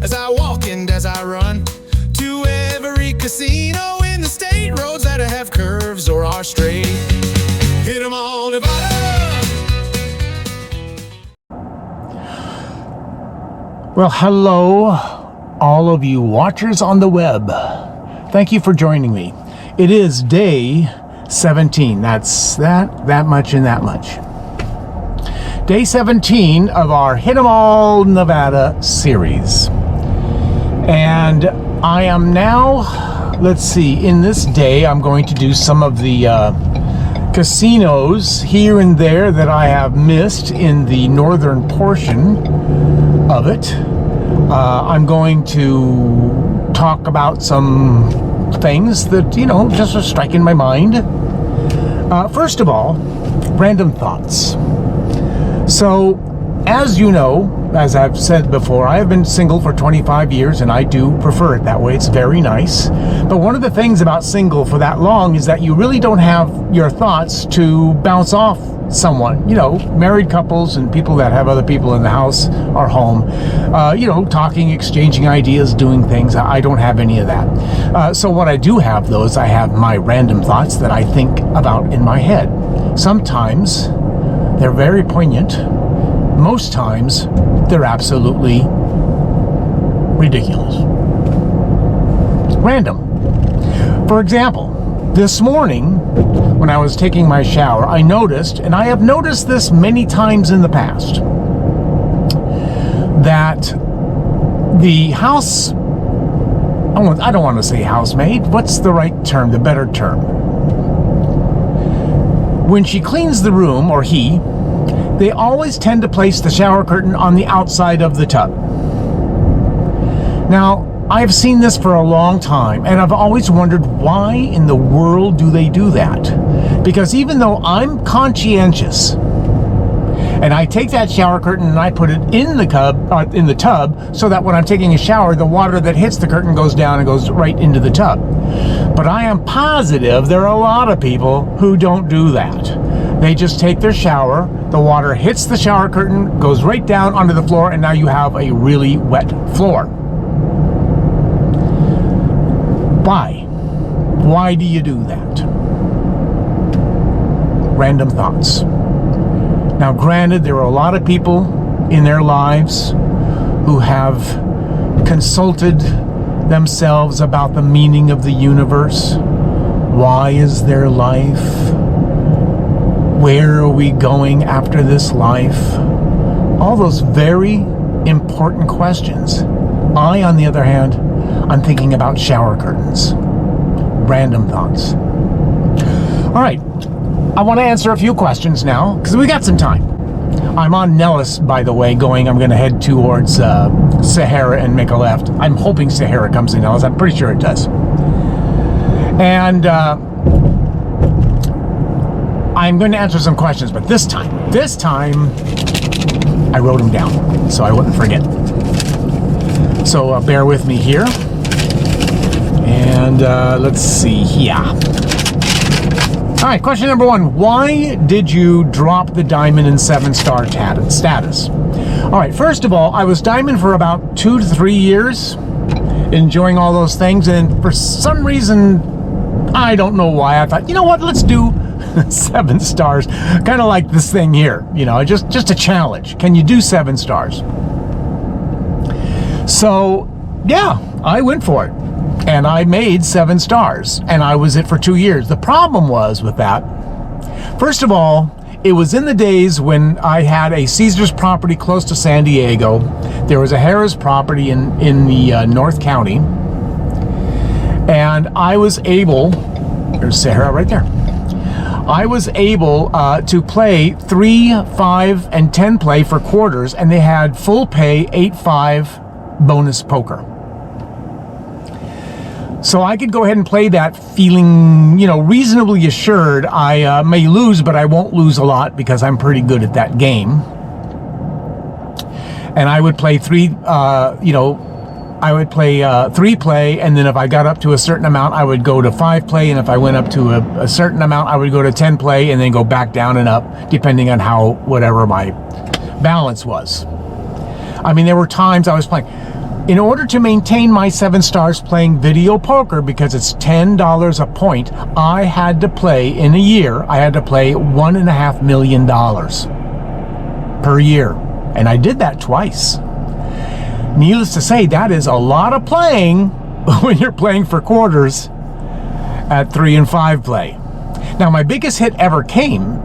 as I walk and as I run to every casino in the state, roads that have curves or are straight. Hit 'em all, Nevada. Well, hello, all of you watchers on the web. Thank you for joining me. It is day 17. That's that much and that much. Day 17 of our Hit 'em All Nevada series. And I am now, let's see, in this day I'm going to do some of the casinos here and there that I have missed in the northern portion of it. I'm going to talk about some things that, just are striking my mind. First of all, random thoughts. So, as you know, as I've said before, I have been single for 25 years, and I do prefer it that way. It's very nice. But one of the things about single for that long is that you really don't have your thoughts to bounce off someone. Married couples and people that have other people in the house or home, talking, exchanging ideas, doing things. I don't have any of that. So what I do have, though, is I have my random thoughts that I think about in my head. Sometimes they're very poignant. Most times, they're absolutely ridiculous. Random. For example, this morning, when I was taking my shower, I noticed, and I have noticed this many times in the past, that the house, I don't want to say housemaid, what's the right term, the better term? When she cleans the room, or he, they always tend to place the shower curtain on the outside of the tub. Now, I've seen this for a long time, and I've always wondered why in the world do they do that? Because even though I'm conscientious, and I take that shower curtain and I put it in the tub, so that when I'm taking a shower, the water that hits the curtain goes down and goes right into the tub. But I am positive there are a lot of people who don't do that. They just take their shower, the water hits the shower curtain, goes right down onto the floor, and now you have a really wet floor. Why? Why do you do that? Random thoughts. Now, granted, there are a lot of people in their lives who have consulted themselves about the meaning of the universe. Why is there life? Where are we going after this life? All those very important questions. I, on the other hand, I'm thinking about shower curtains. Random thoughts. All right, I want to answer a few questions now, because we got some time. I'm on Nellis, by the way, I'm going to head towards Sahara and make a left. I'm hoping Sahara comes in Nellis. I'm pretty sure it does. And I'm going to answer some questions, but this time, I wrote them down so I wouldn't forget. So bear with me here. And let's see here. All right, question number one. Why did you drop the diamond and 7-star status? All right, first of all, I was diamond for about 2 to 3 years, enjoying all those things, and for some reason, I don't know why, I thought, you know what, let's do 7 stars. Kind of like this thing here, just a challenge. Can you do 7 stars? So, yeah, I went for it. And I made 7 stars, and I was it for 2 years. The problem was with that, first of all, it was in the days when I had a Caesar's property close to San Diego. There was a Harrah's property in the North County, and I was able, there's Sahara right there. I was able to play 3, 5, and 10 play for quarters, and they had full pay 8-5 bonus poker. So I could go ahead and play that feeling, reasonably assured. I may lose, but I won't lose a lot because I'm pretty good at that game. And I would play 3 play, and then if I got up to a certain amount, I would go to 5 play, and if I went up to a certain amount, I would go to 10 play, and then go back down and up, depending on whatever my balance was. I mean, there were times I was playing. In order to maintain my 7 stars playing video poker, because it's $10 a point, I had to play in a year, I had to play $1.5 million per year. And I did that twice. Needless to say, that is a lot of playing when you're playing for quarters at 3 and 5 play. Now, my biggest hit ever came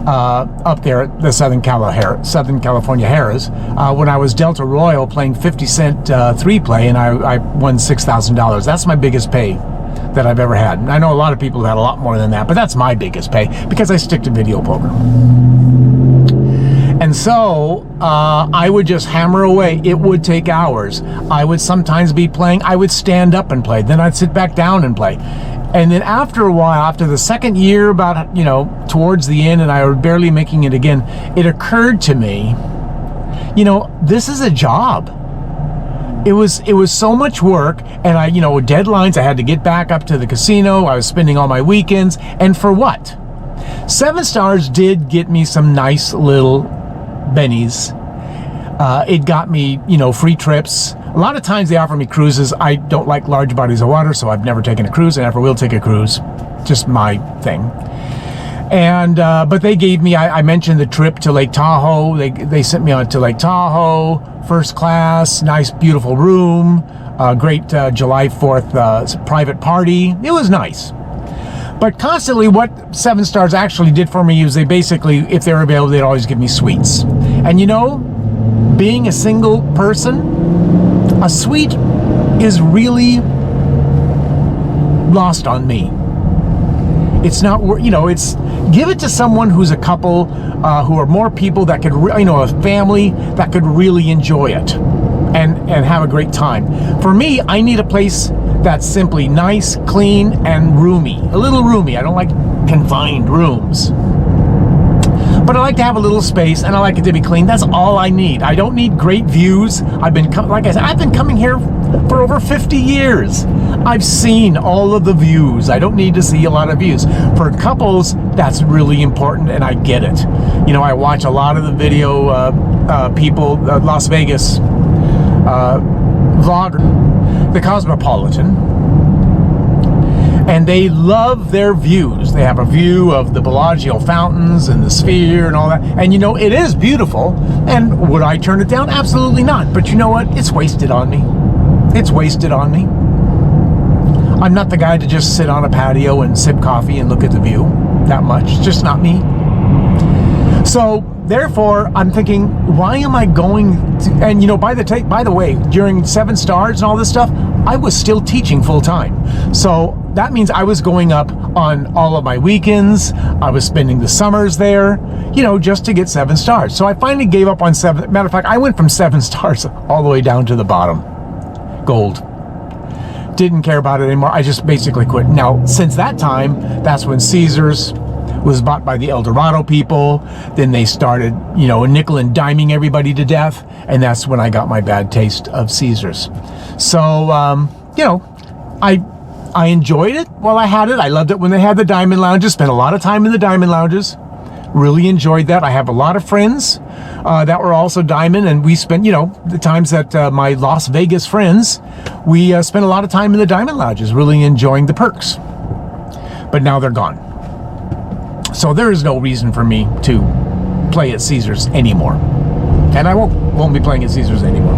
up there at the Southern California Harrah's when I was Delta Royal playing 50 cent 3 play, and I won $6,000. That's my biggest pay that I've ever had. And I know a lot of people have had a lot more than that, but that's my biggest pay because I stick to video poker. And so I would just hammer away. It would take hours. I would sometimes be playing. I would stand up and play. Then I'd sit back down and play. And then after a while, after the second year, about, towards the end, and I was barely making it again, it occurred to me, this is a job. It was so much work, and deadlines. I had to get back up to the casino. I was spending all my weekends, and for what? 7 Stars did get me some nice little bennies. It got me, free trips. A lot of times they offer me cruises. I don't like large bodies of water, so I've never taken a cruise, and never will take a cruise. Just my thing. And but they gave me, I mentioned the trip to Lake Tahoe. They sent me on to Lake Tahoe, first class, nice, beautiful room, great July 4th private party. It was nice. But constantly, what 7 Stars actually did for me is they basically, if they were available, they'd always give me suites. And being a single person, a suite is really lost on me. It's not, it's give it to someone who's a couple, who are more people that could, a family that could really enjoy it and have a great time. For me, I need a place that's simply nice, clean, and roomy. A little roomy. I don't like confined rooms. But I like to have a little space, and I like it to be clean. That's all I need. I don't need great views. Like I said, I've been coming here for over 50 years. I've seen all of the views. I don't need to see a lot of views. For couples, that's really important, and I get it. I watch a lot of the video people, Las Vegas vlogger, the Cosmopolitan, and they love their views. They have a view of the Bellagio fountains and the Sphere and all that. And it is beautiful. And would I turn it down? Absolutely not. But you know what? It's wasted on me. It's wasted on me. I'm not the guy to just sit on a patio and sip coffee and look at the view that much. It's just not me. So therefore, I'm thinking, why am I going to, and by the way, during 7 Stars and all this stuff, I was still teaching full time. So that means I was going up on all of my weekends. I was spending the summers there, just to get 7 Stars. So I finally gave up on 7. Matter of fact, I went from 7 Stars all the way down to the bottom. Gold. Didn't care about it anymore. I just basically quit. Now, since that time, that's when Caesars was bought by the El Dorado people. Then they started, nickel and diming everybody to death. And that's when I got my bad taste of Caesars. So, I enjoyed it while I had it. I loved it when they had the Diamond Lounges. Spent a lot of time in the Diamond Lounges. Really enjoyed that. I have a lot of friends that were also Diamond, and we spent, the times that my Las Vegas friends, we spent a lot of time in the Diamond Lounges, really enjoying the perks. But now they're gone. So there is no reason for me to play at Caesars anymore. And I won't be playing at Caesars anymore.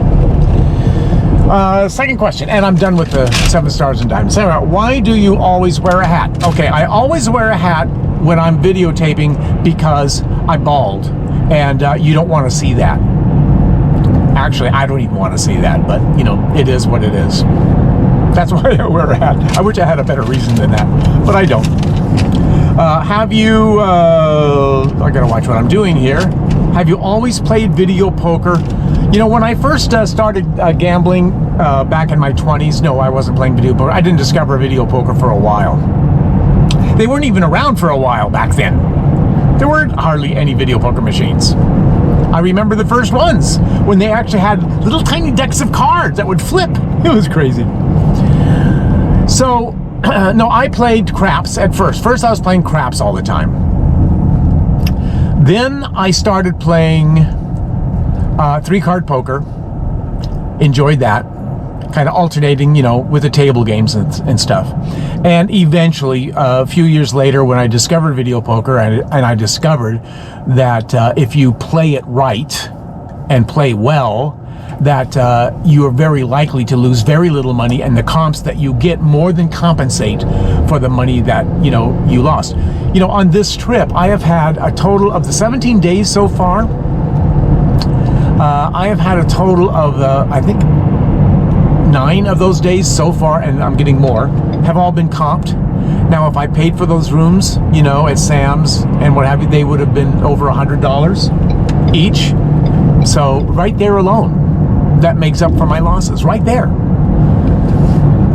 Second question, and I'm done with the 7 Stars and Diamonds. Why do you always wear a hat? Okay, I always wear a hat when I'm videotaping because I'm bald, and you don't want to see that. Actually, I don't even want to see that, but it is what it is. That's why I wear a hat. I wish I had a better reason than that, but I don't. Have you, I gotta watch what I'm doing here. Have you always played video poker? When I first started gambling back in my 20s, no, I wasn't playing video poker. I didn't discover video poker for a while. They weren't even around for a while back then. There weren't hardly any video poker machines. I remember the first ones when they actually had little tiny decks of cards that would flip. It was crazy. So, no, I played craps at first. First, I was playing craps all the time. Then I started playing 3-card poker. Enjoyed that. kind of alternating, with the table games and stuff. And eventually, a few years later, when I discovered video poker, and I discovered that if you play it right and play well, that you are very likely to lose very little money, and the comps that you get more than compensate for the money that you lost. On this trip, I have had a total of the 17 days so far. I have had a total of I think 9 of those days so far, and I'm getting more, have all been comped. Now, if I paid for those rooms, at Sam's and what have you, they would have been over $100 each. So right there alone, that makes up for my losses right there.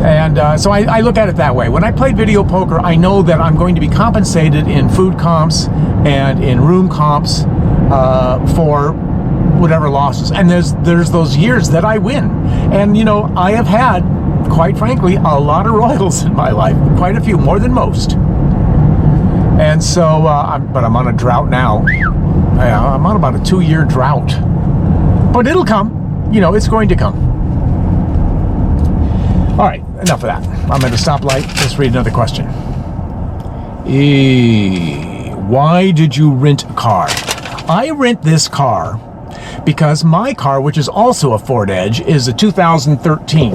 And so I look at it that way. When I play video poker, I know that I'm going to be compensated in food comps and in room comps for whatever losses. And there's those years that I win. And I have had, quite frankly, a lot of royals in my life, quite a few, more than most. And so, but I'm on a drought now. I'm on about a 2-year drought. But it'll come. It's going to come. All right, enough of that. I'm at a stoplight. Let's read another question. Why did you rent a car? I rent this car because my car, which is also a Ford Edge, is a 2013.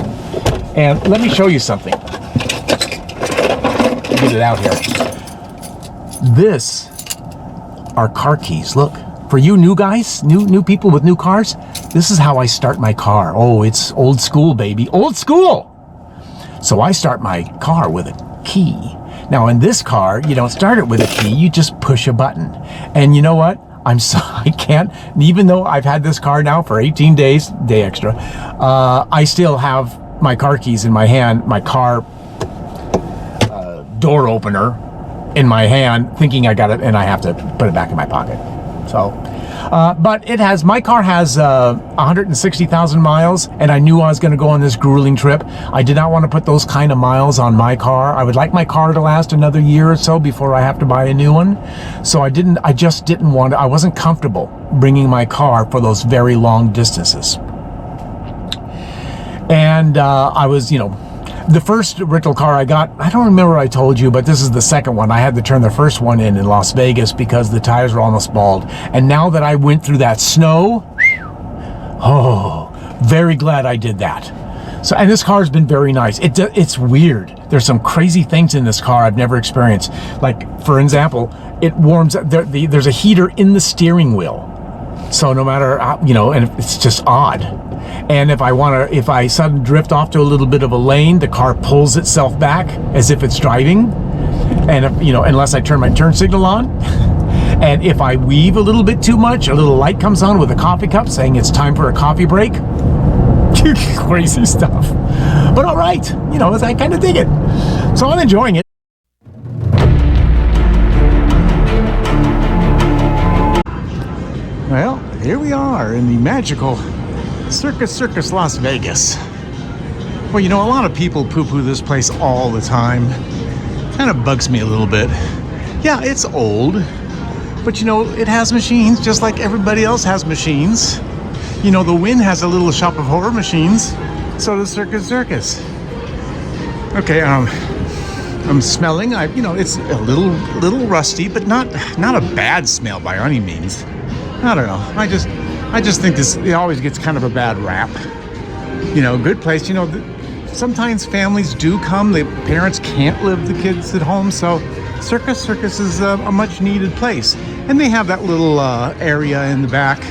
And let me show you something. Get it out here. This are car keys. Look, for you new guys, new people with new cars, this is how I start my car. Oh, it's old school, baby. Old school! So I start my car with a key. Now, in this car, you don't start it with a key. You just push a button. And you know what? I can't, even though I've had this car now for 18 days, day extra, I still have my car keys in my hand, my car door opener in my hand, thinking I got it, and I have to put it back in my pocket. So, but my car has 160,000 miles, and I knew I was going to go on this grueling trip. I did not want to put those kind of miles on my car. I would like my car to last another year or so before I have to buy a new one. So I just didn't want to, I wasn't comfortable bringing my car for those very long distances. And I was, the first rental car I got, I don't remember what I told you, but this is the second one. I had to turn the first one in Las Vegas because the tires were almost bald. And now that I went through that snow, very glad I did that. So, and this car's been very nice. It's weird. There's some crazy things in this car I've never experienced. Like, for example, it warms, there's a heater in the steering wheel. So no matter, and it's just odd. And if I suddenly drift off to a little bit of a lane, the car pulls itself back as if it's driving. And unless I turn my turn signal on. And if I weave a little bit too much, a little light comes on with a coffee cup saying it's time for a coffee break. Crazy stuff. But all right, I kind of dig it. So I'm enjoying it. Well, here we are in the magical Circus Circus Las Vegas. Well, a lot of people poo-poo this place all the time. Kind of bugs me a little bit. Yeah, it's old, but it has machines just like everybody else has machines. The Wynn has a little shop of horror machines. So does Circus Circus. Okay, I'm smelling. It's a little rusty, but not a bad smell by any means. I don't know. I just think it always gets kind of a bad rap. Good place. Sometimes families do come. The parents can't live the kids at home, so Circus Circus is a much needed place. And they have that little area in the back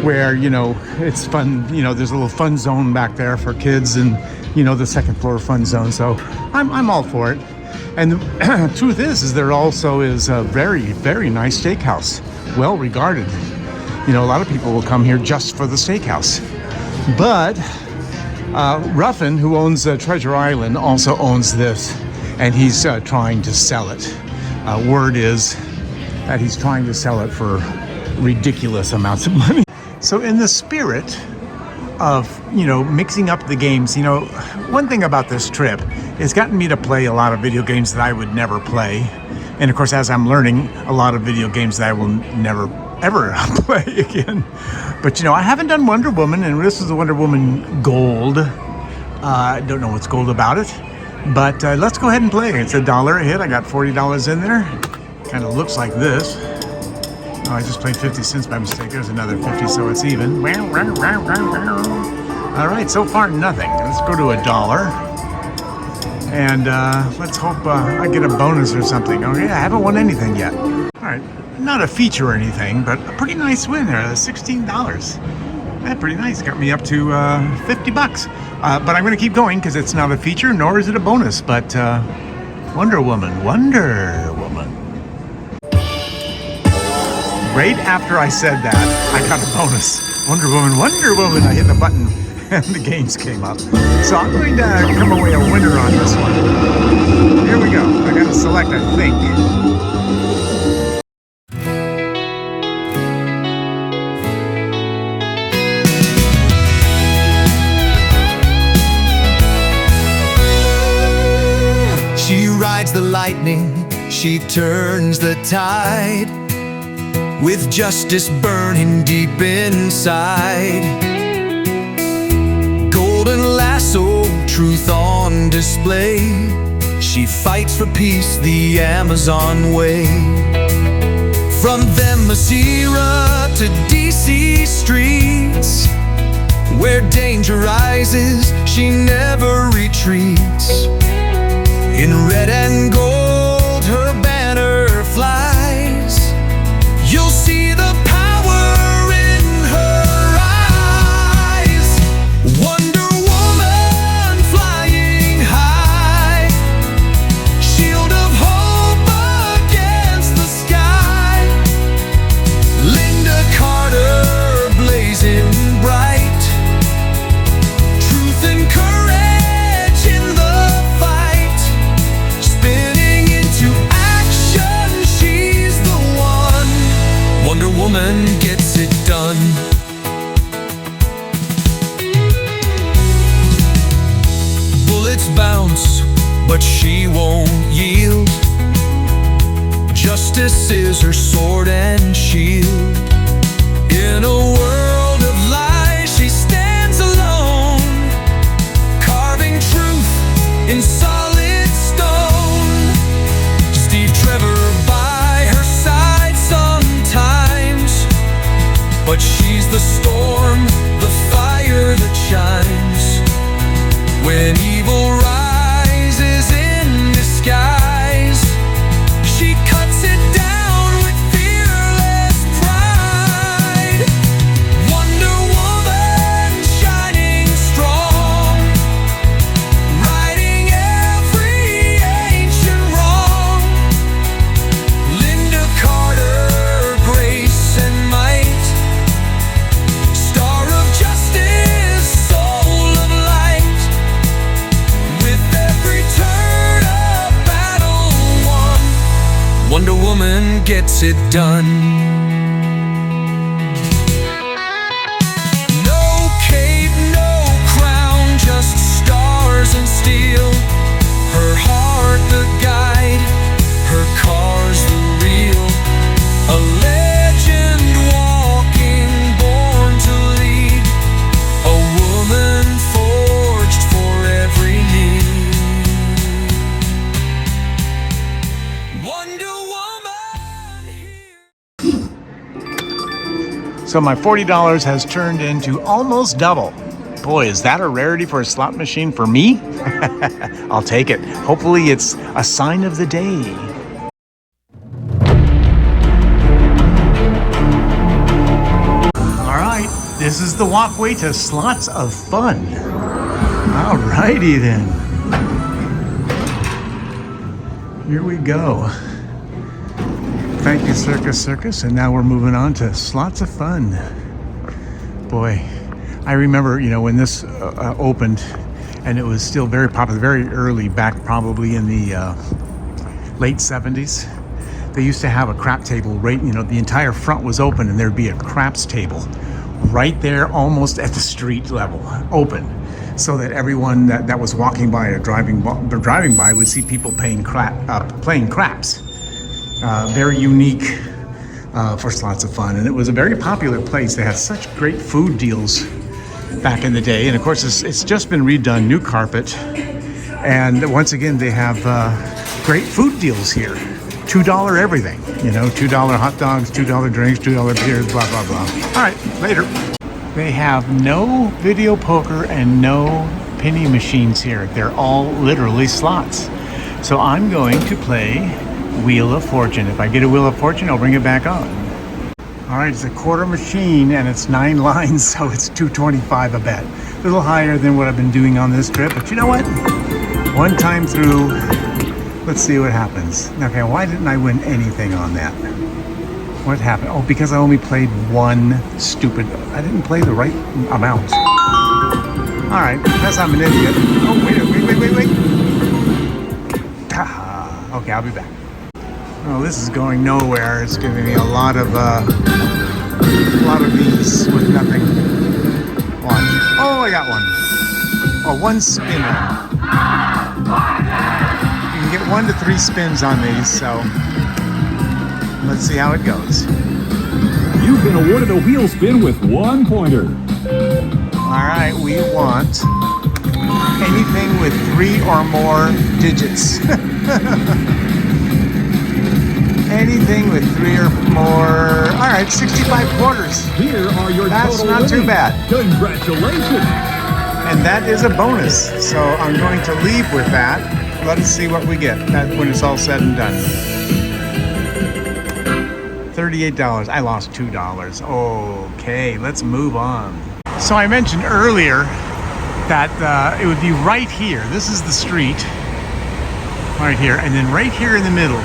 where it's fun. There's a little fun zone back there for kids, and the second floor fun zone. So I'm all for it. And the truth is there also is a very, very nice steakhouse. Well regarded. A lot of people will come here just for the steakhouse. But Ruffin, who owns Treasure Island, also owns this, and he's trying to sell it. Word is that he's trying to sell it for ridiculous amounts of money. So in the spirit of, mixing up the games, one thing about this trip, it's gotten me to play a lot of video games that I would never play. And of course, as I'm learning, a lot of video games that I will never, ever play again. But I haven't done Wonder Woman, and this is the Wonder Woman Gold. I don't know what's gold about it, but let's go ahead and play. It's $1 a hit. I got $40 in there. Kind of looks like this. Oh, I just played 50 cents by mistake. There's another 50, so it's even. All right, so far nothing. Let's go to $1. And let's hope I get a bonus or something. Oh yeah, I haven't won anything yet. All right, not a feature or anything, but a pretty nice win there. $16. That's pretty nice. Got me up to $50. But I'm going to keep going because it's not a feature, nor is it a bonus. But Wonder Woman. Right after I said that, I got a bonus. Wonder Woman. I hit the button and the games came up. So I'm going to come away a winner on this one. Here we go. I got to select, I think. She rides the lightning, she turns the tide, with justice burning deep inside. Golden lasso, truth on display. She fights for peace the Amazon way. From Themyscira to DC streets, where danger rises, she never retreats. In red and gold, her banner flies. You'll see the power in her eyes. Wonder Woman flying high, shield of hope against the sky. Linda Carter blazing bright, truth and courage in the fight. Spinning into action, she's the one. Wonder Woman gets it done. Bullets bounce, but she won't yield. Justice is her sword and shield. In a world of lies, she stands alone, carving truth in solid stone. Steve Trevor by her side sometimes, but she's the storm, the fire that shines. When evil rises in disguise, she cuts it down with fearless pride. Wonder Woman shining strong, righting every ancient wrong. Linda Carter, grace and might, star of justice, soul of light. With every turn a battle won, Wonder Woman gets it done. No cape, no crown, just stars and steel. Her heart the guide, her cars the real. A legend walking, born to lead. A woman forged for every need. Wonder Woman here. So my $40 has turned into almost double. Boy, is that a rarity for a slot machine for me? I'll take it. Hopefully it's a sign of the day. All right, this is the walkway to Slots of Fun. All righty then. Here we go. Thank you, Circus Circus. And now we're moving on to Slots of Fun. Boy, I remember, when this opened, and it was still very popular, very early, back probably in the late 70s. They used to have a crap table right, the entire front was open, and there'd be a craps table right there almost at the street level, open, so that everyone that was walking by or driving by would see people playing craps. Very unique for Slots of Fun, and it was a very popular place. They had such great food deals back in the day. And of course, it's just been redone, new carpet. And once again, they have great food deals here. $2 everything, you know, $2 hot dogs, $2 drinks, $2 beers, blah, blah, blah. All right, later. They have no video poker and no penny machines here. They're all literally slots. So I'm going to play Wheel of Fortune. If I get a Wheel of Fortune, I'll bring it back on. All right, it's a quarter machine and it's 9 lines, so it's $2.25 a bet. A little higher than what I've been doing on this trip, but you know what? One time through, let's see what happens. Okay, why didn't I win anything on that? What happened? Oh, because I only played one stupid, I didn't play the right amount. All right, because I'm an idiot. Oh, wait. Okay, I'll be back. Oh, this is going nowhere. It's giving me a lot of these with nothing. Watch. Oh, I got one. Oh, one spinner. You can get 1 to 3 spins on these, so let's see how it goes. You've been awarded a wheel spin with 1 pointer. All right, we want anything with 3 or more digits. Anything with 3 or more. All right, 65 quarters. Here are your That's total not too winnings. bad. Congratulations. And that is a bonus. So I'm going to leave with that. Let us see what we get when it's all said and done. $38. I lost $2. Okay, let's move on. So I mentioned earlier that it would be right here. This is the street. Right here. And then right here in the middle.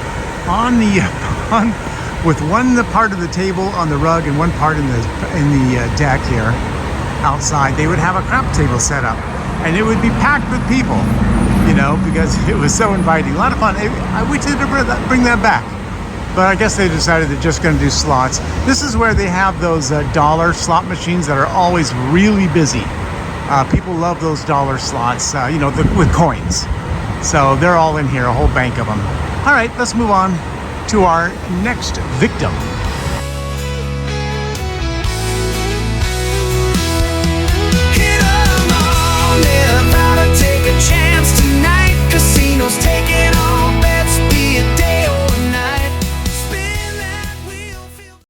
With one part of the table on the rug and one part in the deck here outside, they would have a crap table set up, and it would be packed with people, you know, because it was so inviting. A lot of fun. I wish they'd bring that back, but I guess they decided they're just going to do slots. This is where they have those dollar slot machines that are always really busy. People love those dollar slots, you know, with coins. So they're all in here, a whole bank of them. All right, let's move on to our next victim.